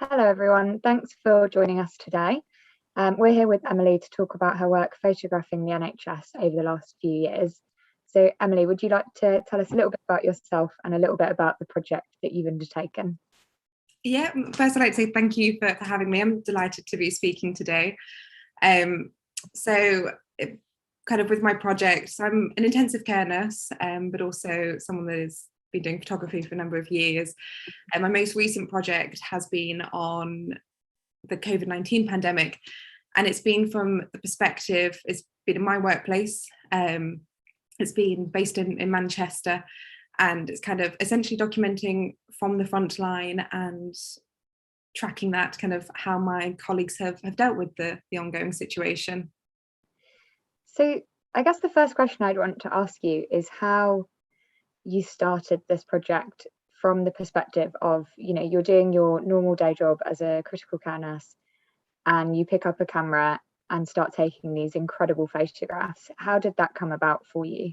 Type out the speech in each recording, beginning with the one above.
Hello everyone, thanks for joining us today. We're here with Emily to talk about her work photographing the NHS over the last few years. So Emily, would you like to tell us a little bit about yourself and a little bit about the project that you've undertaken? Yeah, first I'd like to say thank you for having me. I'm delighted to be speaking today. Kind of with my project, so I'm an intensive care nurse, but also someone that has been doing photography for a number of years. And my most recent project has been on the COVID-19 pandemic, and it's been from the perspective, it's been in my workplace, it's been based in Manchester, and it's kind of essentially documenting from the front line and tracking that kind of how my colleagues have dealt with the ongoing situation. So I guess the first question I'd want to ask you is how you started this project from the perspective of, you're doing your normal day job as a critical care nurse and you pick up a camera and start taking these incredible photographs. How did that come about for you?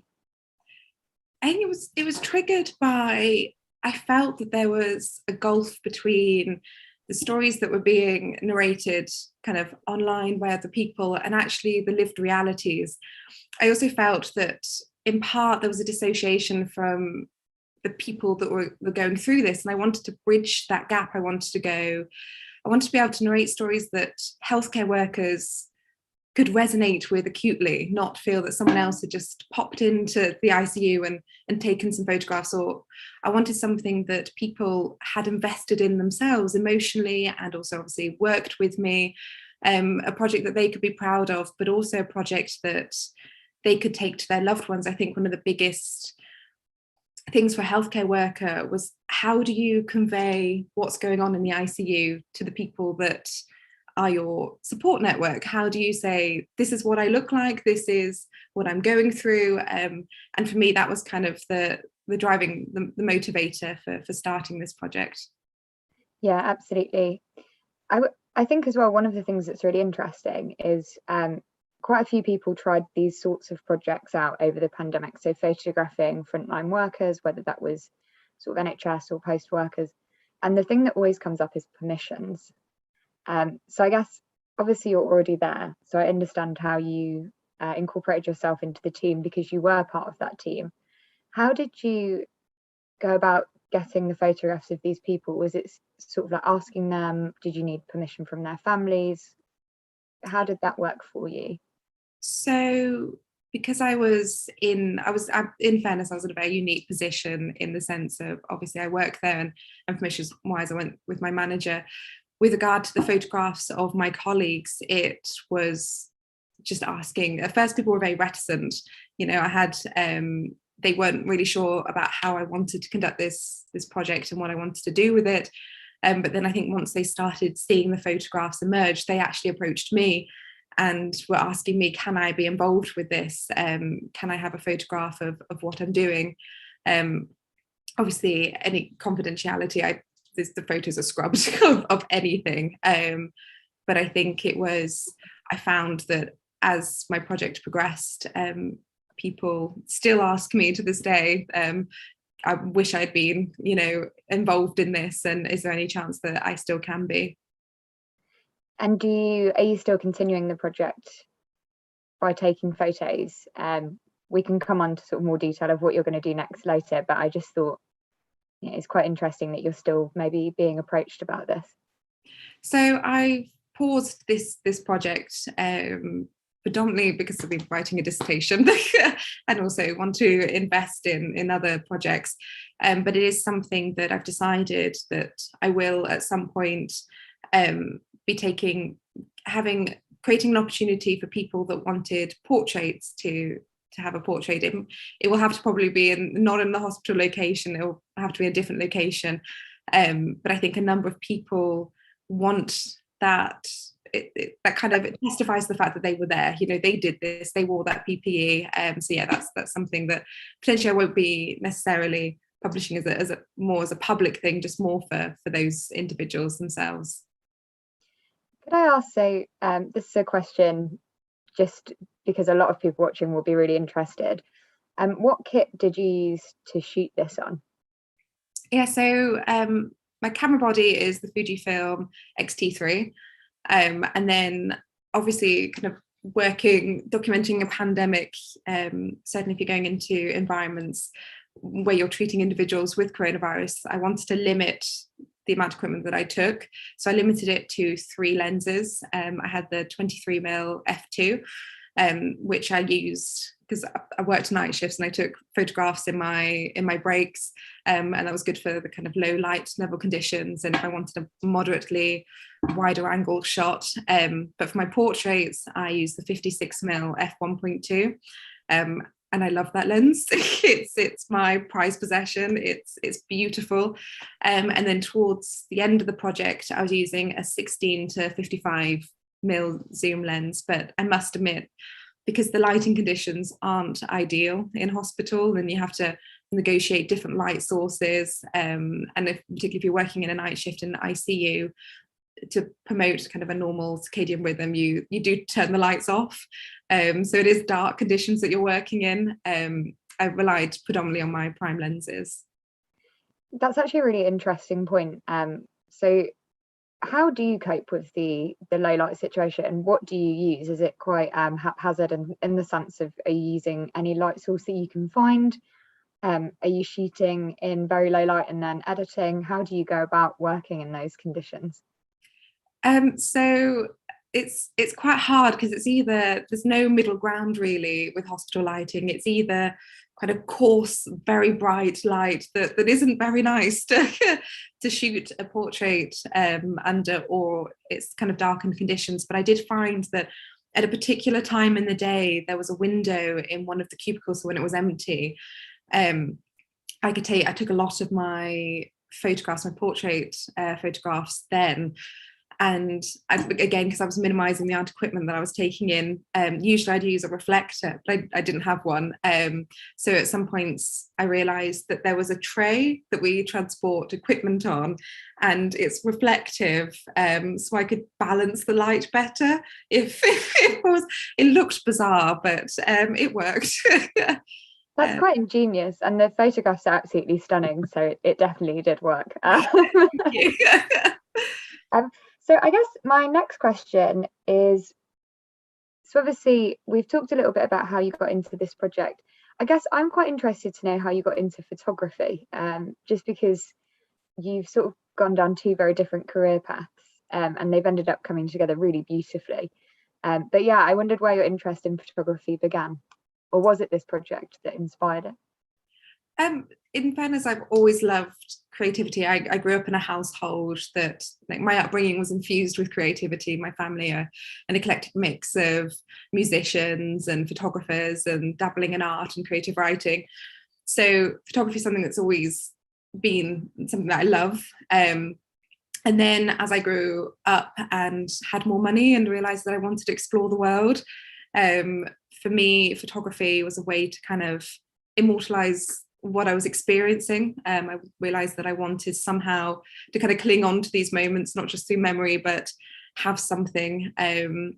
I think it was triggered by, I felt that there was a gulf between the stories that were being narrated kind of online by other people and actually the lived realities. I also felt that in part there was a dissociation from the people that were going through this, and I wanted to bridge that gap. I wanted to be able to narrate stories that healthcare workers could resonate with acutely, not feel that someone else had just popped into the ICU and taken some photographs. Or I wanted something that people had invested in themselves emotionally and also obviously worked with me, a project that they could be proud of, but also a project that they could take to their loved ones. I think one of the biggest things for a healthcare worker was, how do you convey what's going on in the ICU to the people that are your support network? How do you say, this is what I look like, this is what I'm going through? And for me, that was kind of the driving, the motivator for starting this project. Yeah, absolutely. I think as well, one of the things that's really interesting is quite a few people tried these sorts of projects out over the pandemic. So photographing frontline workers, whether that was sort of NHS or post workers. And the thing that always comes up is permissions. So I guess obviously you're already there. So I understand how you incorporated yourself into the team because you were part of that team. How did you go about getting the photographs of these people? Was it sort of like asking them? Did you need permission from their families? How did that work for you? So because I was in fairness, I was in a very unique position in the sense of, obviously I work there, and permissions wise I went with my manager. With regard to the photographs of my colleagues, it was just asking. At first, people were very reticent. I had they weren't really sure about how I wanted to conduct this project and what I wanted to do with it. But then I think once they started seeing the photographs emerge, they actually approached me and were asking me, can I be involved with this? Can I have a photograph of what I'm doing? Obviously, any confidentiality, the photos are scrubbed of anything. But I think I found that as my project progressed, people still ask me to this day, I wish I'd been, involved in this, and is there any chance that I still can be? And are you still continuing the project by taking photos? We can come on to sort of more detail of what you're going to do next later, but I just thought it's quite interesting that you're still maybe being approached about this. So I paused this project predominantly because I've been writing a dissertation and also want to invest in other projects. But it is something that I've decided that I will at some point be creating an opportunity for people that wanted portraits to have a portrait. It will have to probably be not in the hospital location, it will have to be a different location. But I think a number of people want that. That kind of testifies to the fact that they were there. They did this, they wore that PPE. So yeah, that's something that potentially I won't be necessarily publishing as a public thing, just more for those individuals themselves. Could I ask, so this is a question just because a lot of people watching will be really interested. What kit did you use to shoot this on? Yeah, so my camera body is the Fujifilm X-T3, and then obviously kind of documenting a pandemic, certainly if you're going into environments where you're treating individuals with coronavirus, I wanted to limit the amount of equipment that I took. So I limited it to 3 lenses. I had the 23mm f2, which I used because I worked night shifts and I took photographs in my breaks, and that was good for the kind of low light level conditions and if I wanted a moderately wider angle shot. But for my portraits, I used the 56mm f1.2. And I love that lens. it's my prized possession. It's beautiful. And then towards the end of the project, I was using a 16 to 55mm zoom lens. But I must admit, because the lighting conditions aren't ideal in hospital, and you have to negotiate different light sources, and particularly if you're working in a night shift in the ICU, to promote kind of a normal circadian rhythm, you do turn the lights off. So it is dark conditions that you're working in. I relied predominantly on my prime lenses. That's actually a really interesting point. So how do you cope with the low light situation, and what do you use? Is it quite haphazard in the sense of, are you using any light source that you can find? Are you shooting in very low light and then editing? How do you go about working in those conditions? So it's quite hard because it's either, there's no middle ground really with hospital lighting. It's either kind of coarse, very bright light that isn't very nice to shoot a portrait under, or it's kind of darkened conditions. But I did find that at a particular time in the day, there was a window in one of the cubicles, so when it was empty, I took a lot of my photographs, my portrait photographs then. And again, because I was minimizing the amount of equipment that I was taking in, usually I'd use a reflector, but I didn't have one. So at some points I realized that there was a tray that we transport equipment on, and it's reflective, so I could balance the light better. If it looked bizarre, but it worked. That's quite ingenious, and the photographs are absolutely stunning, so it definitely did work. So I guess my next question is, so obviously we've talked a little bit about how you got into this project. I guess I'm quite interested to know how you got into photography, just because you've sort of gone down 2 very different career paths, and they've ended up coming together really beautifully. But yeah, I wondered where your interest in photography began, or was it this project that inspired it? In fairness, I've always loved creativity. I grew up in a household that, like, my upbringing was infused with creativity. My family are an eclectic mix of musicians and photographers and dabbling in art and creative writing. So photography is something that's always been something that I love. And then as I grew up and had more money and realized that I wanted to explore the world, for me, photography was a way to kind of immortalize what I was experiencing. I realized that I wanted somehow to kind of cling on to these moments, not just through memory, but have something. And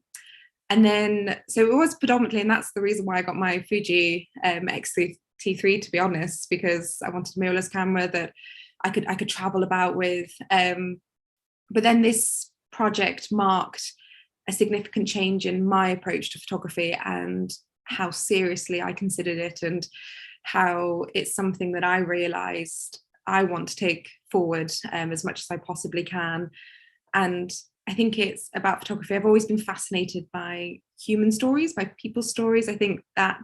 then, so it was predominantly, and that's the reason why I got my Fuji X-T3, to be honest, because I wanted a mirrorless camera that I could travel about with. But then this project marked a significant change in my approach to photography and how seriously I considered it, and how it's something that I realized I want to take forward as much as I possibly can. And I think it's about photography. I've always been fascinated by human stories, by people's stories. I think that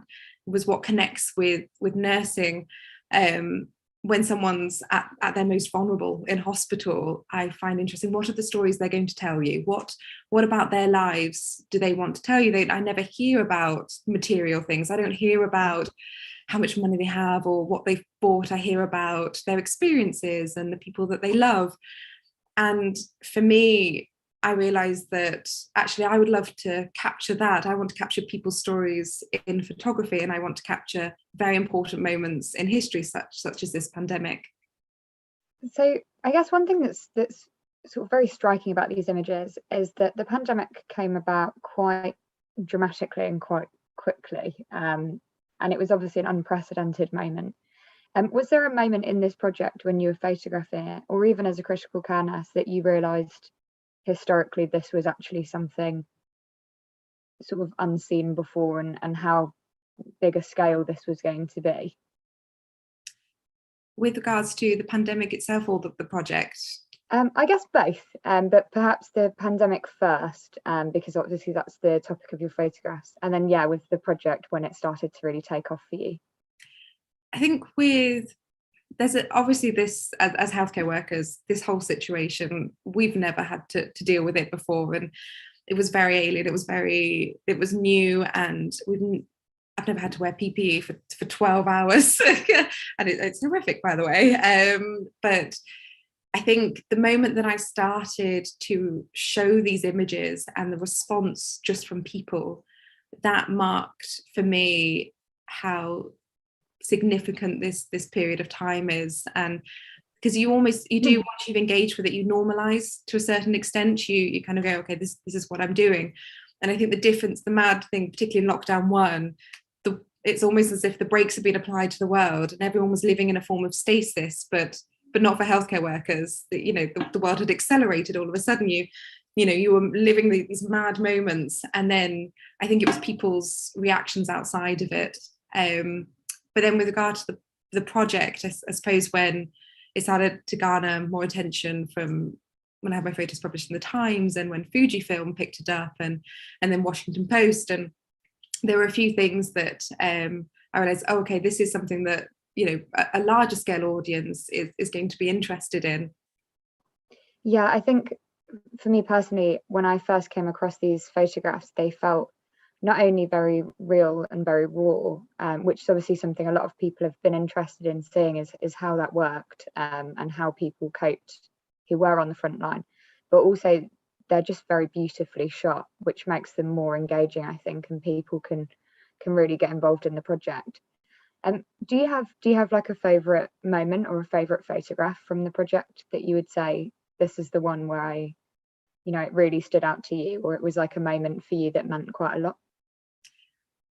was what connects with nursing. When someone's at their most vulnerable in hospital, I find interesting, what are the stories they're going to tell you? What about their lives do they want to tell you? I never hear about material things. I don't hear about how much money they have or what they've bought. I hear about their experiences and the people that they love. And for me, I realized that actually I would love to capture that. I want to capture people's stories in photography, and I want to capture very important moments in history, such as this pandemic. So I guess one thing that's sort of very striking about these images is that the pandemic came about quite dramatically and quite quickly. And it was obviously an unprecedented moment. Was there a moment in this project when you were photographing it, or even as a critical care nurse, that you realised historically this was actually something sort of unseen before, and how big a scale this was going to be? With regards to the pandemic itself or the project? I guess both, but perhaps the pandemic first, because obviously that's the topic of your photographs, and then yeah, with the project when it started to really take off for you. I think obviously this, as healthcare workers, this whole situation, we've never had to deal with it before, and it was very alien, it was new, and I've never had to wear PPE for 12 hours and it's horrific, by the way, but I think the moment that I started to show these images and the response just from people, that marked for me how significant this period of time is. And because you do, once you've engaged with it, you normalize to a certain extent. You kind of go, okay, this is what I'm doing. And I think the mad thing, particularly in lockdown 1, it's almost as if the brakes have been applied to the world and everyone was living in a form of stasis, but not for healthcare workers. The world had accelerated all of a sudden. You were living these mad moments, and then I think it was people's reactions outside of it. But then with regard to the project, I suppose when it started to garner more attention from when I had my photos published in the Times, and when Fujifilm picked it up, and then Washington Post, and there were a few things that I realized, oh, okay, this is something that a larger scale audience is going to be interested in. Yeah, I think for me personally, when I first came across these photographs, they felt not only very real and very raw, which is obviously something a lot of people have been interested in seeing, is how that worked, and how people coped who were on the front line, but also they're just very beautifully shot, which makes them more engaging, I think, and people can really get involved in the project. Do you have like a favorite moment or a favorite photograph from the project that you would say this is the one where it really stood out to you, or it was like a moment for you that meant quite a lot?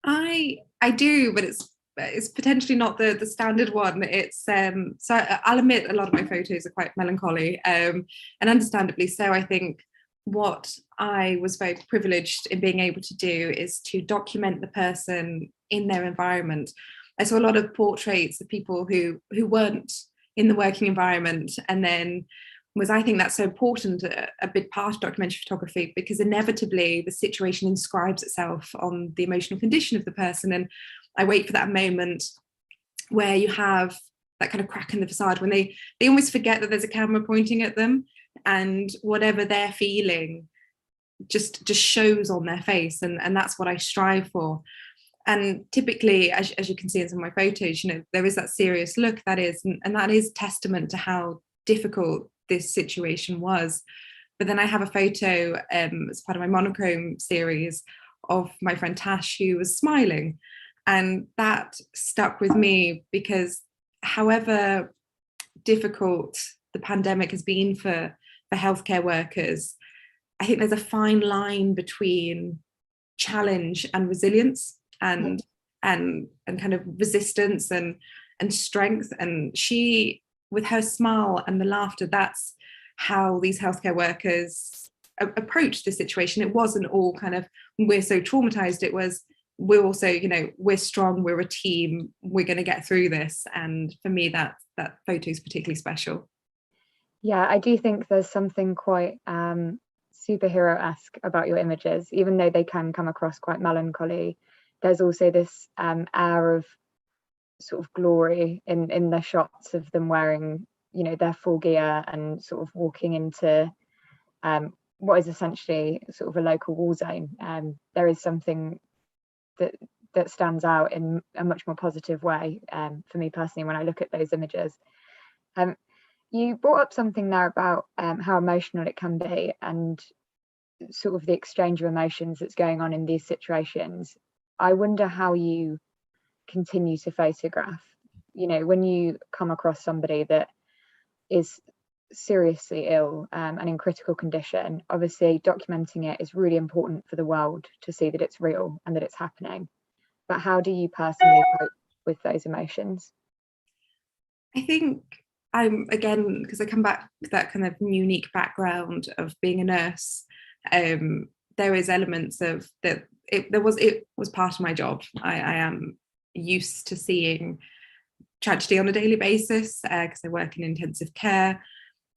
I do, but it's potentially not the standard one. It's so I'll admit a lot of my photos are quite melancholy, and understandably so. I think what I was very privileged in being able to do is to document the person in their environment. I saw a lot of portraits of people who weren't in the working environment, and then I think that's so important, a big part of documentary photography, because inevitably the situation inscribes itself on the emotional condition of the person. And I wait for that moment where you have that kind of crack in the facade, when they almost forget that there's a camera pointing at them, and whatever they're feeling just shows on their face, and that's what I strive for. And typically, as you can see in some of my photos, there is that serious look, that is testament to how difficult this situation was. But then I have a photo as part of my monochrome series of my friend Tash, who was smiling, and that stuck with me, because however difficult the pandemic has been for healthcare workers, I think there's a fine line between challenge and resilience, and kind of resistance and strength. And she, with her smile and the laughter, that's how these healthcare workers approached the situation. It wasn't all kind of, we're so traumatized. It was, we're also, we're strong, we're a team, we're going to get through this. And for me, that photo is particularly special. Yeah, I do think there's something quite superhero-esque about your images, even though they can come across quite melancholy. There's also this air of sort of glory in the shots of them wearing, their full gear and sort of walking into what is essentially sort of a local war zone. There is something that stands out in a much more positive way for me personally when I look at those images. You brought up something there about how emotional it can be, and sort of the exchange of emotions that's going on in these situations. I wonder how you continue to photograph, when you come across somebody that is seriously ill and in critical condition. Obviously, documenting it is really important for the world to see that it's real and that it's happening. But how do you personally cope with those emotions? I think I'm, again, because I come back to that kind of unique background of being a nurse, there is elements of that. It was part of my job. I am used to seeing tragedy on a daily basis because I work in intensive care.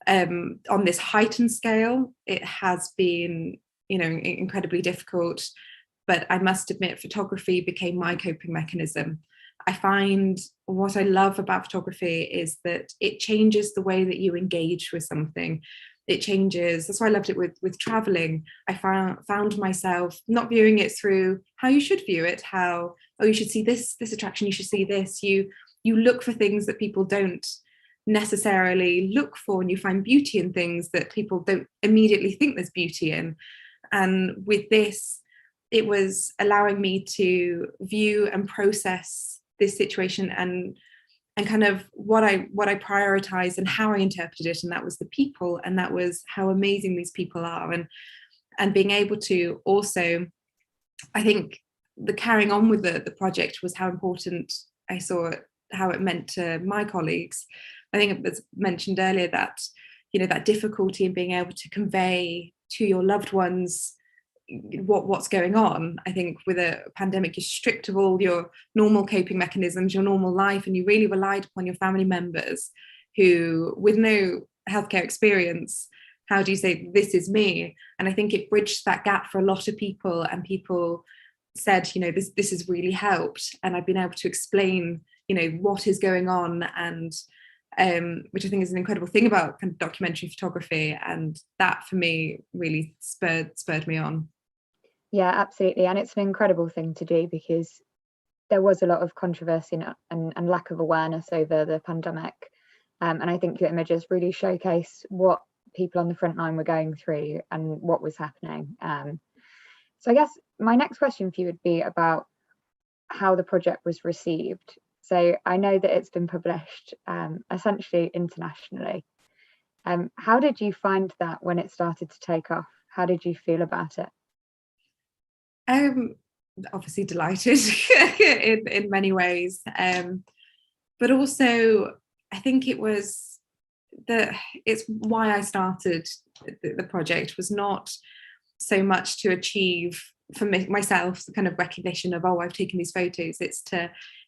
On this heightened scale, it has been, incredibly difficult. But I must admit, photography became my coping mechanism. I find what I love about photography is that it changes the way that you engage with something. It changes. That's why I loved it with traveling. I found myself not viewing it through how you should view it, how, oh, you should see this attraction, you should see this. You look for things that people don't necessarily look for, and you find beauty in things that people don't immediately think there's beauty in. And with this, it was allowing me to view and process this situation and kind of what I prioritized and how I interpreted it, and that was the people, and that was how amazing these people are, and being able to also, I think the carrying on with the project was how important I saw it, how it meant to my colleagues. I think it was mentioned earlier that, that difficulty in being able to convey to your loved ones what's going on. I think with a pandemic, you're stripped of all your normal coping mechanisms, your normal life, and you really relied upon your family members who, with no healthcare experience, how do you say, this is me? And I think it bridged that gap for a lot of people, and people said, this has really helped. And I've been able to explain, what is going on, and which I think is an incredible thing about kind of documentary photography. And that for me really spurred me on. Yeah, absolutely. And it's an incredible thing to do, because there was a lot of controversy and lack of awareness over the pandemic. And I think your images really showcase what people on the front line were going through and what was happening. So I guess my next question for you would be about how the project was received. So I know that it's been published essentially internationally. How did you find that when it started to take off? How did you feel about it? Obviously delighted in many ways, but also I think it's why I started the project was not so much to achieve for myself the kind of recognition of, oh, I've taken these photos.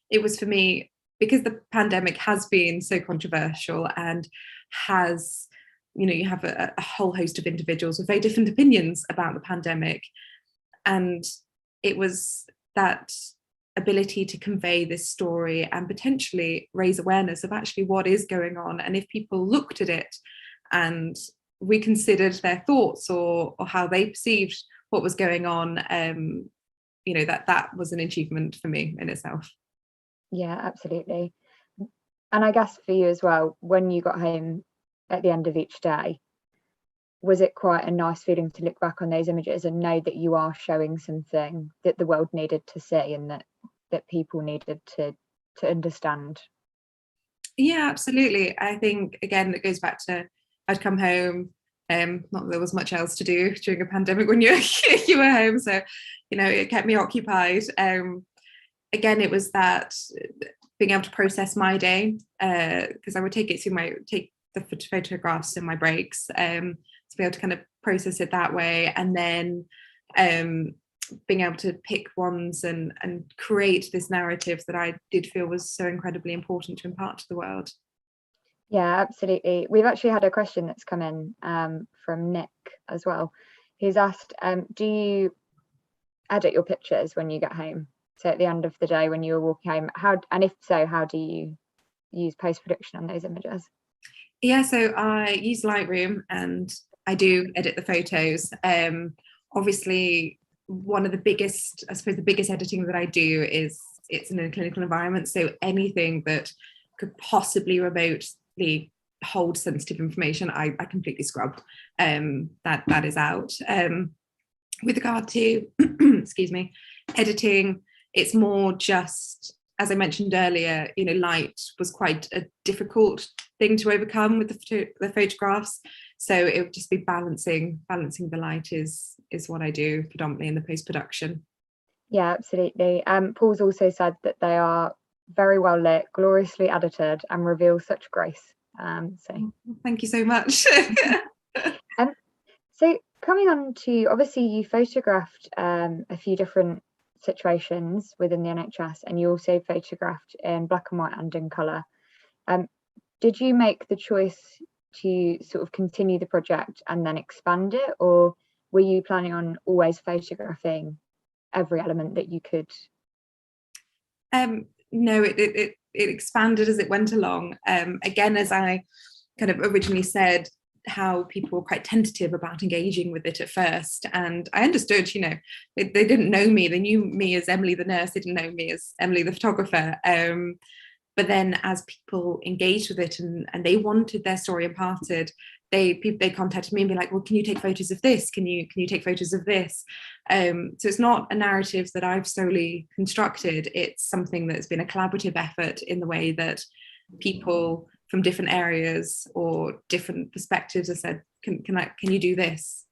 It was for me, because the pandemic has been so controversial and has, you have a whole host of individuals with very different opinions about the pandemic. And it was that ability to convey this story and potentially raise awareness of actually what is going on. And if people looked at it and reconsidered their thoughts or how they perceived what was going on, that was an achievement for me in itself. Yeah, absolutely. And I guess for you as well, when you got home at the end of each day, was it quite a nice feeling to look back on those images and know that you are showing something that the world needed to see and that people needed to understand? Yeah, absolutely. I think, again, it goes back to, I'd come home, not that there was much else to do during a pandemic when you you were home, so it kept me occupied. Again, it was that being able to process my day, because I would take the photographs in my breaks, to be able to kind of process it that way, and then being able to pick ones and create this narrative that I did feel was so incredibly important to impart to the world. Yeah, absolutely. We've actually had a question that's come in from Nick as well, who's asked, do you edit your pictures when you get home? So at the end of the day when you were walking home, and if so, how do you use post-production on those images? Yeah, so I use Lightroom and I do edit the photos. Obviously, one of the biggest editing that I do is it's in a clinical environment. So anything that could possibly remotely hold sensitive information, I completely scrub. That is out. With regard to, excuse me, editing, it's more just, as I mentioned earlier, light was quite a difficult thing to overcome with the photographs. So it would just be balancing the light is what I do predominantly in the post-production. Yeah, absolutely. Paul's also said that they are very well lit, gloriously edited, and reveal such grace. Thank you so much. So coming on to, obviously you photographed a few different situations within the NHS, and you also photographed in black and white and in colour. Did you make the choice to sort of continue the project and then expand it, or were you planning on always photographing every element that you could? No, it expanded as it went along. Again, as I kind of originally said, how people were quite tentative about engaging with it at first, and I understood, you know, they didn't know me. They knew me as Emily the nurse. They didn't know me as Emily the photographer. But then as people engaged with it and they wanted their story imparted, they contacted me and be like, well, can you take photos of this? Can you take photos of this? So it's not a narrative that I've solely constructed. It's something that's been a collaborative effort in the way that people from different areas or different perspectives have said, can you do this?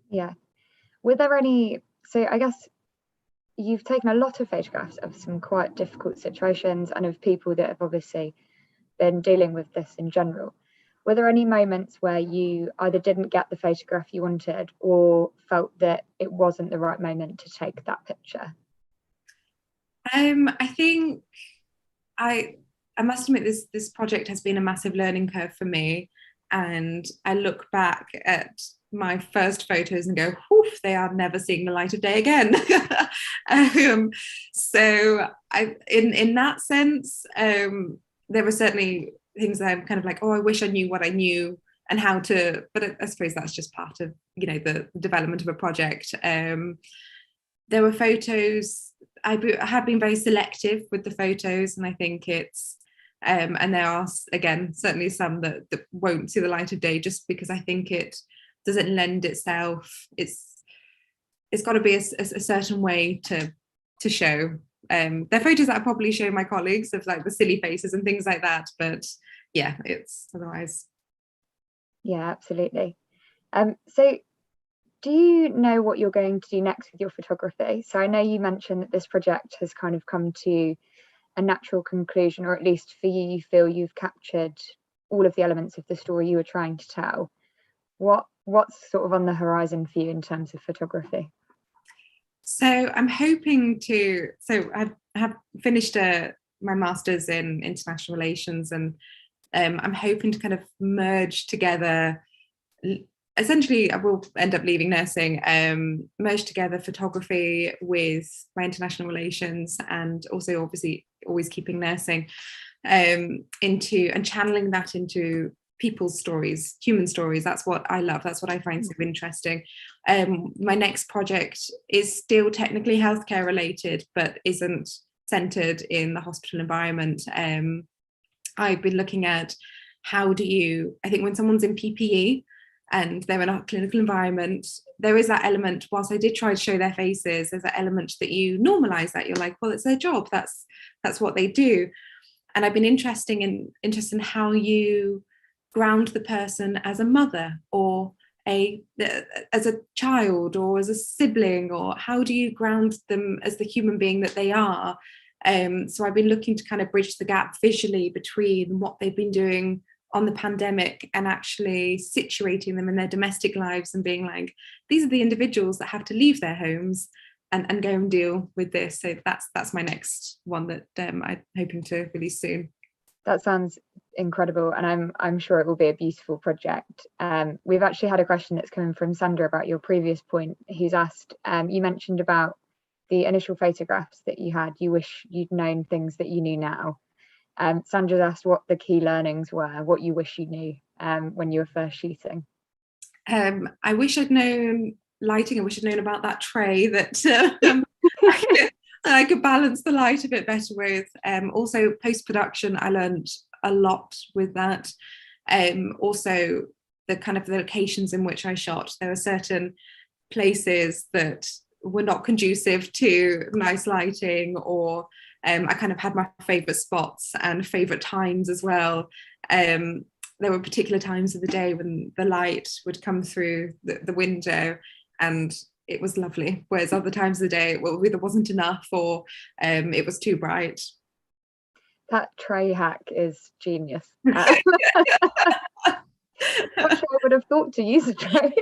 Yeah. Were there any, so I guess you've taken a lot of photographs of some quite difficult situations and of people that have obviously been dealing with this in general. Were there any moments where you either didn't get the photograph you wanted or felt that it wasn't the right moment to take that picture? I think I must admit this project has been a massive learning curve for me, and I look back at my first photos and go, "Oof, they are never seeing the light of day again." So in that sense, there were certainly things that I'm kind of like, oh, I wish I knew what I knew and how to. But I suppose that's just part of, you know, the development of a project. There were photos. I have been very selective with the photos, and I think it's. And there are, again, certainly some that won't see the light of day just because I think it doesn't lend itself. It's got to be a certain way to show. They're photos that I probably show my colleagues of like the silly faces and things like that, but yeah, it's otherwise. Yeah, absolutely. So do you know what you're going to do next with your photography? So I know you mentioned that this project has kind of come to a natural conclusion, or at least for you, you feel you've captured all of the elements of the story you were trying to tell. What's sort of on the horizon for you in terms of photography? So I'm hoping to. So I have finished my master's in international relations, and I'm hoping to kind of merge together. Essentially, I will end up leaving nursing, merge together photography with my international relations, and also obviously always keeping nursing, into and channeling that into people's stories, human stories. That's what I love. That's what I find so interesting. My next project is still technically healthcare related, but isn't centered in the hospital environment. I've been looking at how do you, I think when someone's in PPE, and they're in a clinical environment, there is that element, whilst I did try to show their faces, there's that element that you normalize that. You're like, well, it's their job. That's what they do. And I've been interested in how you ground the person as a mother or as a child or as a sibling, or how do you ground them as the human being that they are? So I've been looking to kind of bridge the gap visually between what they've been doing on the pandemic and actually situating them in their domestic lives and being like, these are the individuals that have to leave their homes and go and deal with this. So that's my next one that I'm hoping to release soon. That sounds incredible, and I'm sure it will be a beautiful project. We've actually had a question that's coming from Sandra about your previous point, who's asked, you mentioned about the initial photographs that you had, you wish you'd known things that you knew now. Sandra's asked what the key learnings were, what you wish you knew when you were first shooting. I wish I'd known lighting. I wish I'd known about that tray that I could balance the light a bit better with. Also, post-production, I learned a lot with that. Also, the kind of the locations in which I shot. There are certain places that were not conducive to nice lighting, or I kind of had my favourite spots and favourite times as well. There were particular times of the day when the light would come through the window and it was lovely, whereas other times of the day, well, either wasn't enough or it was too bright. That tray hack is genius. Not sure I would have thought to use a tray.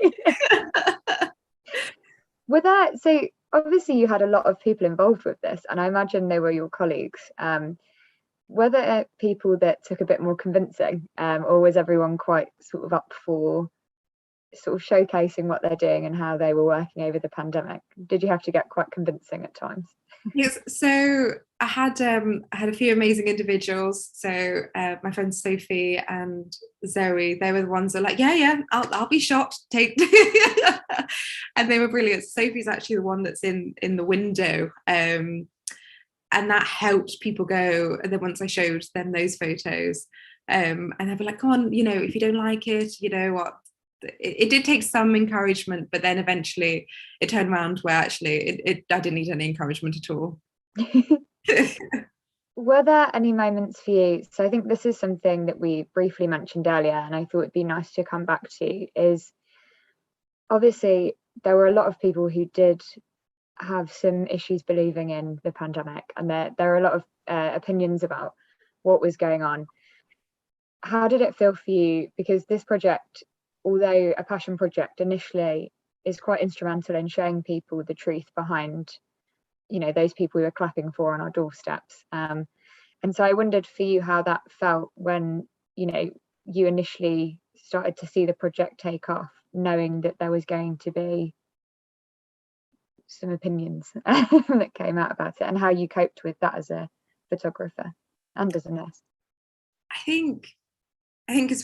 So obviously you had a lot of people involved with this, and I imagine they were your colleagues. Were there people that took a bit more convincing, or was everyone quite sort of up for sort of showcasing what they're doing and how they were working over the pandemic? Did you have to get quite convincing at times? Yes, so I had a few amazing individuals. So my friends Sophie and Zoe, they were the ones that were like, yeah, I'll be shot. Take, and they were brilliant. Sophie's actually the one that's in the window, and that helped people go. And then once I showed them those photos, and they were like, "Come on, if you don't like it, you know what." It did take some encouragement, but then eventually it turned around where actually I didn't need any encouragement at all. Were there any moments for you? So I think this is something that we briefly mentioned earlier, and I thought it'd be nice to come back to, is obviously there were a lot of people who did have some issues believing in the pandemic, and there are a lot of opinions about what was going on. How did it feel for you? Because this project, although a passion project initially, is quite instrumental in showing people the truth behind, those people we were clapping for on our doorsteps. And so I wondered for you how that felt when, you initially started to see the project take off, knowing that there was going to be some opinions that came out about it, and how you coped with that as a photographer and as a nurse. I think as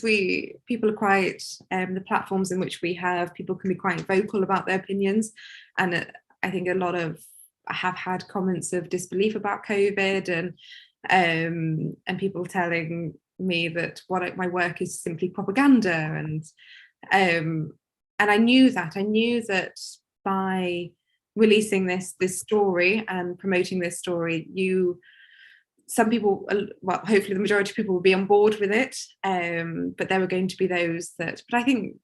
people are quite, the platforms in which we have, people can be quite vocal about their opinions. And I think I have had comments of disbelief about COVID, and people telling me that my work is simply propaganda. And I knew that by releasing this story and promoting this story, some people, well, hopefully the majority of people will be on board with it, but there were going to be those that, but I think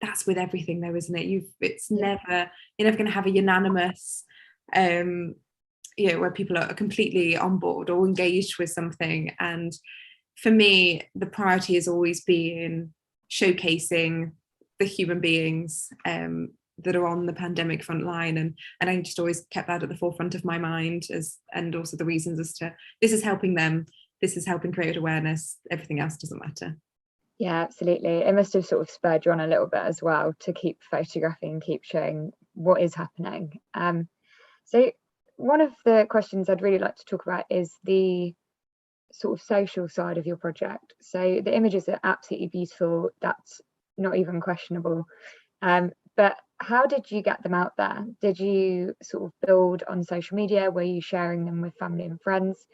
that's with everything though, isn't it? You're never going to have a unanimous, where people are completely on board or engaged with something. And for me, the priority has always been showcasing the human beings that are on the pandemic front line, and I just always kept that at the forefront of my mind, and also the reasons as to this is helping them, this is helping create awareness, everything else doesn't matter. Yeah, absolutely. It must have sort of spurred you on a little bit as well to keep photographing and keep showing what is happening. So one of the questions I'd really like to talk about is the sort of social side of your project. So the images are absolutely beautiful, that's not even questionable, but how did you get them out there? Did you sort of build on social media? Were you sharing them with family and friends?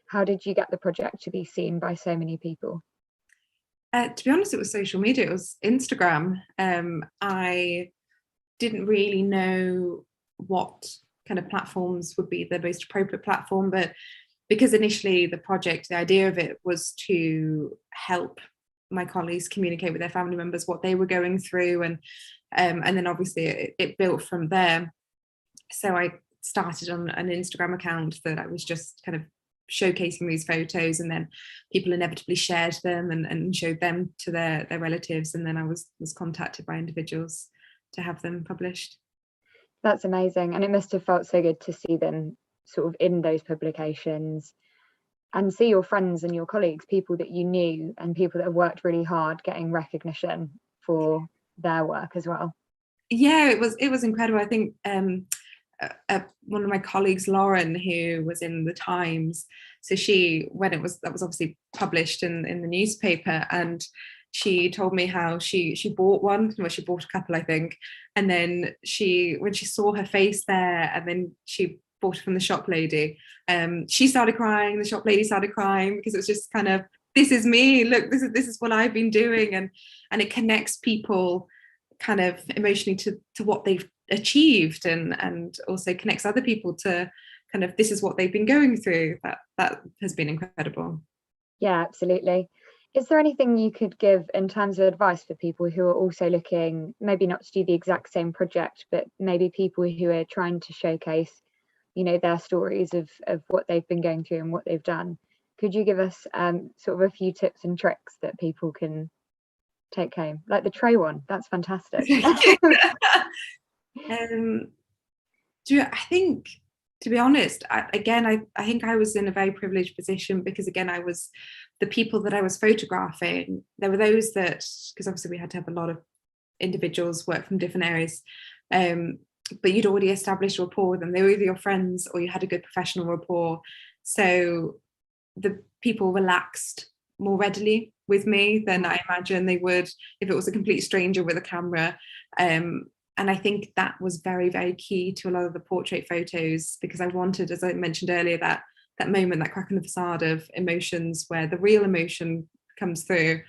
How did you get the project to be seen by so many people? To be honest, it was social media. It was Instagram. I didn't really know what kind of platforms would be the most appropriate platform, but because initially the idea of it was to help my colleagues communicate with their family members what they were going through, and then obviously it built from there. So I started on an Instagram account that I was just kind of showcasing these photos, and then people inevitably shared them and showed them to their relatives, and then I was contacted by individuals to have them published. That's amazing, and it must have felt so good to see them sort of in those publications and see your friends and your colleagues, people that you knew and people that have worked really hard, getting recognition for their work as well. Yeah, it was incredible. I think one of my colleagues, Lauren, who was in the Times, so that was obviously published in the newspaper, and she told me how she bought one. Well, she bought a couple, I think, and then when she saw her face there, and then she bought it from the shop lady, she started crying, the shop lady started crying, because it was just kind of, this is me, look, this is what I've been doing, and it connects people kind of emotionally to what they've achieved, and also connects other people to kind of, this is what they've been going through. That has been incredible. Yeah, absolutely. Is there anything you could give in terms of advice for people who are also looking, maybe not to do the exact same project, but maybe people who are trying to showcase, their stories of what they've been going through and what they've done? could you give us sort of a few tips and tricks that people can take home, like the tray one? That's fantastic. I think, to be honest, I think I was in a very privileged position, because again, I was, the people that I was photographing, there were those that, because obviously we had to have a lot of individuals work from different areas, but you'd already established a rapport with them. They were either your friends or you had a good professional rapport. So the people relaxed more readily with me than I imagine they would if it was a complete stranger with a camera. And I think that was very, very key to a lot of the portrait photos, because I wanted, as I mentioned earlier, that moment, that crack in the facade of emotions where the real emotion comes through.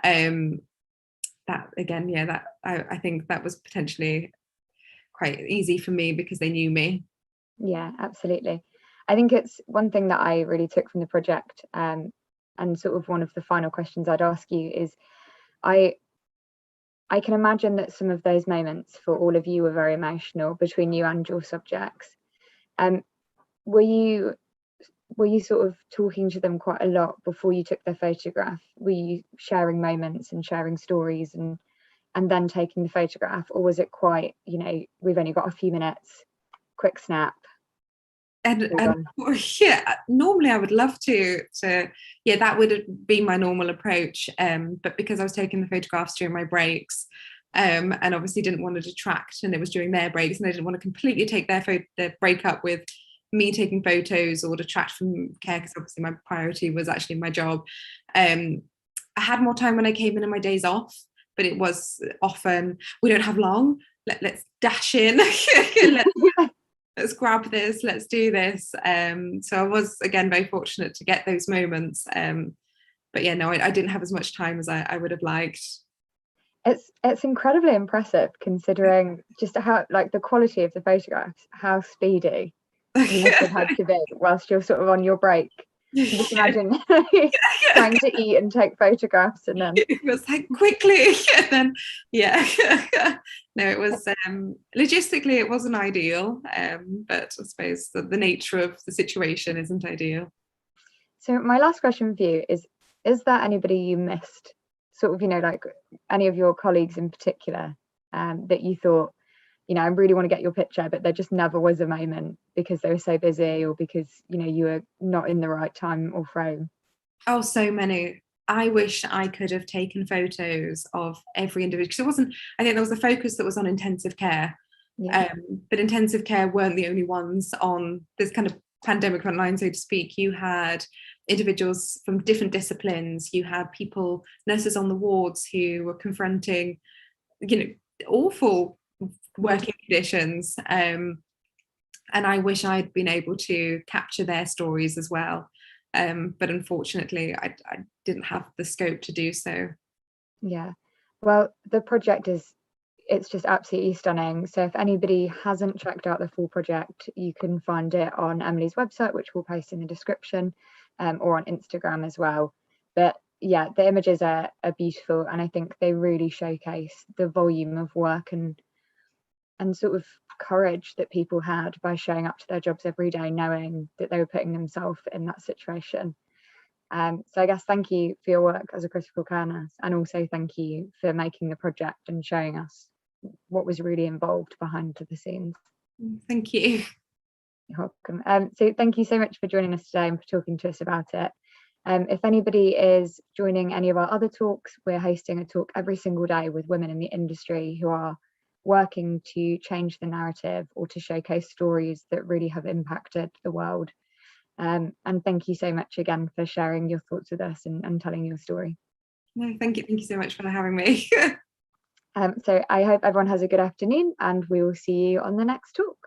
That again, yeah, that I think that was potentially quite easy for me because they knew me. Yeah, absolutely. I think it's one thing that I really took from the project, and sort of one of the final questions I'd ask you is, I can imagine that some of those moments for all of you were very emotional between you and your subjects. Were you sort of talking to them quite a lot before you took their photograph? Were you sharing moments and sharing stories and then taking the photograph, or was it quite, we've only got a few minutes, quick snap? And yeah, normally I would love to yeah, that would be my normal approach, but because I was taking the photographs during my breaks, and obviously didn't want to detract, and it was during their breaks, and I didn't want to completely take their break up with me taking photos or detract from care, because obviously my priority was actually my job. I had more time when I came in my days off, but it was often, we don't have long, let's dash in. Let's grab this, let's do this. So I was, again, very fortunate to get those moments. But yeah, no, I didn't have as much time as I would have liked. It's incredibly impressive, considering just how, like, the quality of the photographs, how speedy you must have had to be whilst you're sort of on your break. Just imagine trying to eat and take photographs, and then it was like quickly, and then yeah. No, it was logistically it wasn't ideal, but I suppose the nature of the situation isn't ideal. So my last question for you is there anybody you missed, sort of, like any of your colleagues in particular, that you thought, I really want to get your picture, but there just never was a moment because they were so busy, or because, you were not in the right time or frame? Oh, so many. I wish I could have taken photos of every individual, because it wasn't, I think there was a focus that was on intensive care. Yeah. But intensive care weren't the only ones on this kind of pandemic frontline, so to speak. You had individuals from different disciplines. You had people, nurses on the wards, who were confronting, awful working conditions. And I wish I'd been able to capture their stories as well. But unfortunately, I didn't have the scope to do so. Yeah. Well, the project it's just absolutely stunning. So if anybody hasn't checked out the full project, you can find it on Emily's website, which we'll post in the description, or on Instagram as well. But yeah, the images are beautiful, and I think they really showcase the volume of work and sort of courage that people had by showing up to their jobs every day, knowing that they were putting themselves in that situation. So I guess thank you for your work as a critical care nurse, and also thank you for making the project and showing us what was really involved behind the scenes. Thank you. You're welcome. So thank you so much for joining us today and for talking to us about it. If anybody is joining any of our other talks, we're hosting a talk every single day with women in the industry who are working to change the narrative or to showcase stories that really have impacted the world. And thank you so much again for sharing your thoughts with us and telling your story. No, thank you so much for having me. So I hope everyone has a good afternoon, and we will see you on the next talk.